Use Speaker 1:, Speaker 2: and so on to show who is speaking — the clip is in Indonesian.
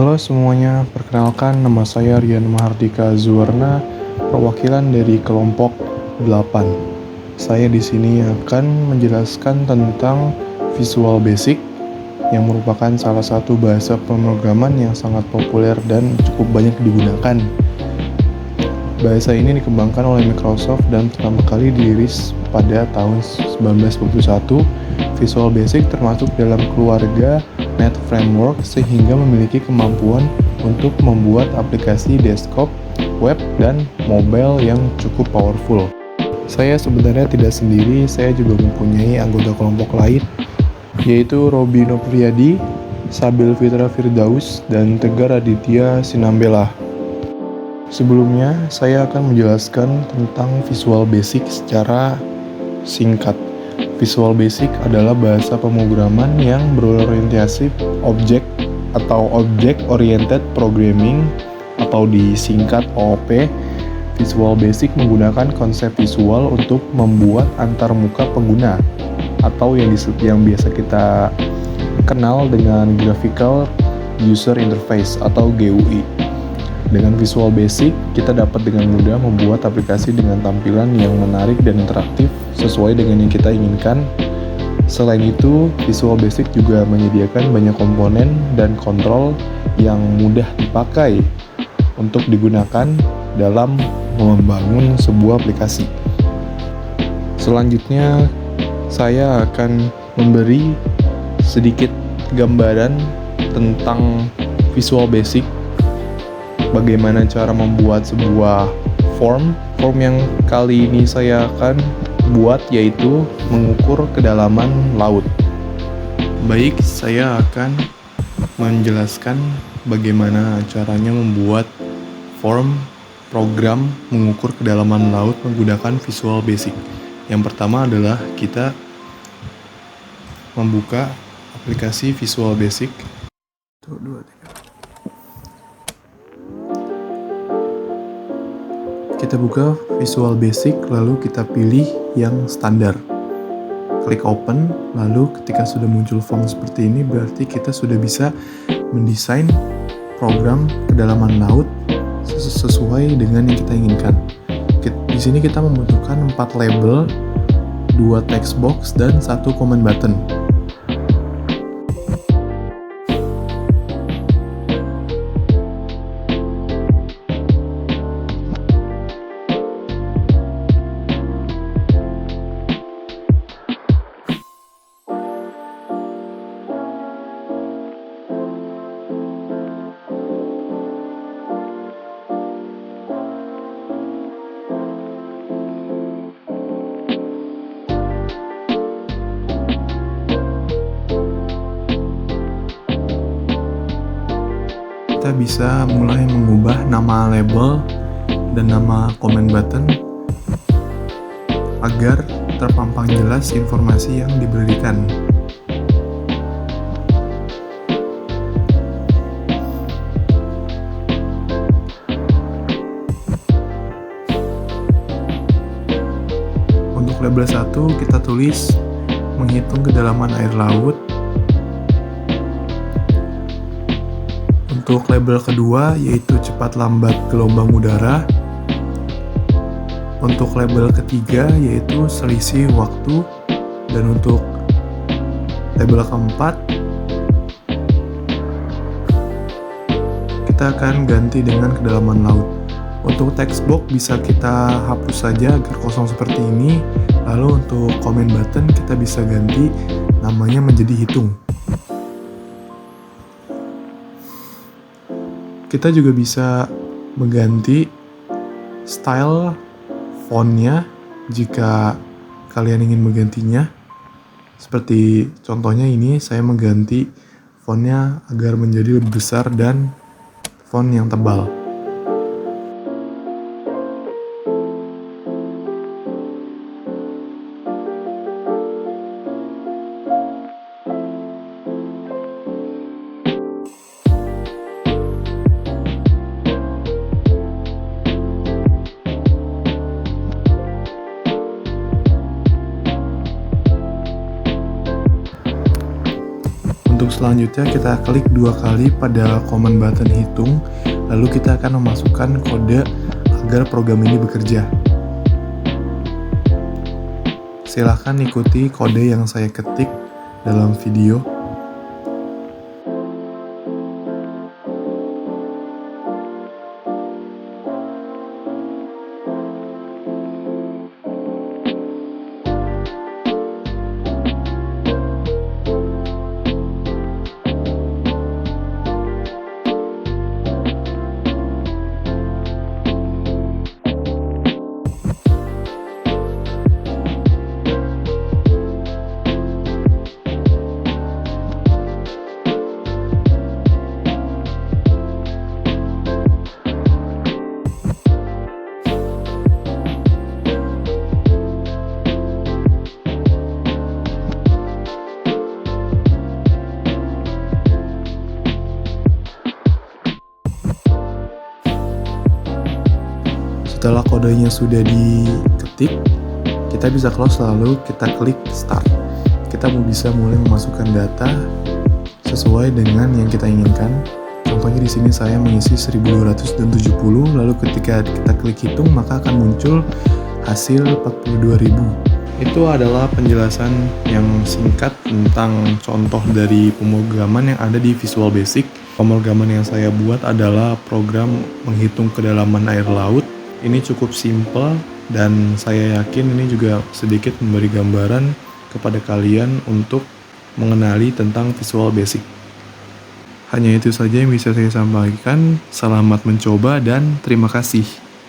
Speaker 1: Halo semuanya, perkenalkan nama saya Rian Mahardika Zuwarna, perwakilan dari kelompok 8. Saya di sini akan menjelaskan tentang Visual Basic yang merupakan salah satu bahasa pemrograman yang sangat populer dan cukup banyak digunakan. Bahasa ini dikembangkan oleh Microsoft dan pertama kali dirilis pada tahun 1991. Visual Basic termasuk dalam keluarga .NET Framework sehingga memiliki kemampuan untuk membuat aplikasi desktop, web, dan mobile yang cukup powerful. Saya sebenarnya tidak sendiri, saya juga mempunyai anggota kelompok lain, yaitu Robi Nopriyadi, Sabil Fitra Firdaus, dan Tegar Aditya Sinambela. Sebelumnya, saya akan menjelaskan tentang Visual Basic secara singkat. Visual Basic adalah bahasa pemrograman yang berorientasi objek atau Object Oriented Programming atau disingkat OOP. Visual Basic menggunakan konsep visual untuk membuat antarmuka pengguna atau yang biasa kita kenal dengan Graphical User Interface atau GUI. Dengan Visual Basic, kita dapat dengan mudah membuat aplikasi dengan tampilan yang menarik dan interaktif sesuai dengan yang kita inginkan. Selain itu, Visual Basic juga menyediakan banyak komponen dan kontrol yang mudah dipakai untuk digunakan dalam membangun sebuah aplikasi. Selanjutnya, saya akan memberi sedikit gambaran tentang Visual Basic, bagaimana cara membuat sebuah form yang kali ini saya akan buat yaitu mengukur kedalaman laut. Baik, saya akan menjelaskan bagaimana caranya membuat form program mengukur kedalaman laut menggunakan Visual Basic. Yang pertama adalah kita membuka aplikasi Visual Basic. Kita buka Visual Basic, lalu kita pilih yang standar. Klik open, lalu ketika sudah muncul form seperti ini, berarti kita sudah bisa mendesain program kedalaman laut sesuai dengan yang kita inginkan. Di sini kita membutuhkan 4 label, 2 text box, dan 1 command button. Kita bisa mulai mengubah nama label dan nama command button agar terpampang jelas informasi yang diberikan. Untuk label 1 kita tulis menghitung kedalaman air laut. Untuk label kedua yaitu cepat lambat gelombang udara. Untuk label ketiga yaitu selisih waktu. Dan untuk label keempat kita akan ganti dengan kedalaman laut. Untuk text box bisa kita hapus saja agar kosong seperti ini. Lalu untuk command button kita bisa ganti namanya menjadi hitung. Kita juga bisa mengganti style fontnya jika kalian ingin menggantinya. Seperti contohnya ini, saya mengganti fontnya agar menjadi lebih besar dan font yang tebal. Untuk Untuk selanjutnya kita klik 2 kali pada command button hitung, lalu kita akan memasukkan kode agar program ini bekerja. Silahkan ikuti kode yang saya ketik dalam video. Setelah kodenya sudah diketik, kita bisa close lalu kita klik start. Kita bisa mulai memasukkan data sesuai dengan yang kita inginkan. Contohnya di sini saya mengisi 1270, lalu ketika kita klik hitung maka akan muncul hasil 42.000. Itu adalah penjelasan yang singkat tentang contoh dari pemrograman yang ada di Visual Basic. Pemrograman yang saya buat adalah program menghitung kedalaman air laut. Ini cukup simple dan saya yakin ini juga sedikit memberi gambaran kepada kalian untuk mengenali tentang Visual Basic. Hanya itu saja yang bisa saya sampaikan. Selamat mencoba dan terima kasih.